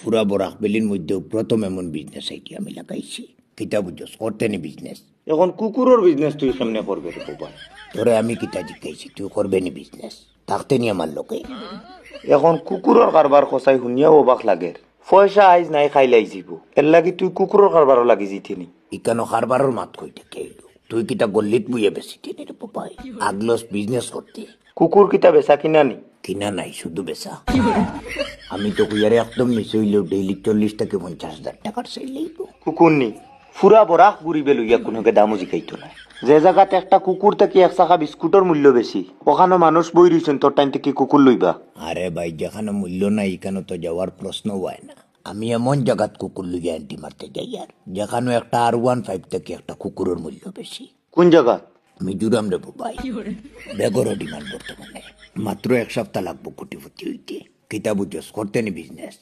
পুরা বরাক বেলির মধ্যে প্রথম এমন বিজনেস আইডিয়া আমি লাগাইছি। কিতা বুঝছস, করতে নি বিজনেস। এখন কুকুরের বিজনেস তুই কেমনে করবে রে বাবা? তোরে আমি কিতা জিজ্ঞাইছি, তুই করবে নি বিজনেস? থাকতে নি আমার লোকে। এখন কুকুরের কারবার কষাই শুনিয়া অবাক লাগে। পয়সা আইজ নাই খাইলাই যাব, এর লাগি তুই কুকুরের কারবারও লাগি জিতিনি। ইকানো কারবারের মাত কইতে কেইলো, তুই কিতা গল্লিত বুয়ে বেশি টেনে রে বাবাই। আগলস বিজনেস করতে। কুকুর কিতা বেচা কিনা নি? কিনা নাই, শুধু বেচা। আমি তো কুইয়ারে একদম নিচে হইলেও ডেইলি 40 থেকে 50,000 টাকার সেল লইব। কুকুর নি ফুরা বরাক ঘুরিবে লইয়া কোনোকে দামও জিকাইতো না। যে জায়গাতে একটা কুকুর থেকে এক চাকা বিস্কুটের মূল্য বেশি, ওখানে মানুষ বই রইছেন তোর টাইম থেকে কুকুর লইবা। আরে ভাই, যেখানে মূল্য নাই এখানে তো যাওয়ার প্রশ্ন হয় না। আমি এমন জায়গাত কুকুর লইয়া অ্যান্টি মারতে যাই আর যেখানে একটা R15 থেকে একটা কুকুরের মূল্য বেশি। কোন জায়গা? মিজোরাম রে ভাই, বেগরও ডিমান্ড বর্তমানে। মাত্র 1 সপ্তাহ লাগবো কোটিপতি হইতে। কিতা বুঝছস, করতে নি বিজনেস।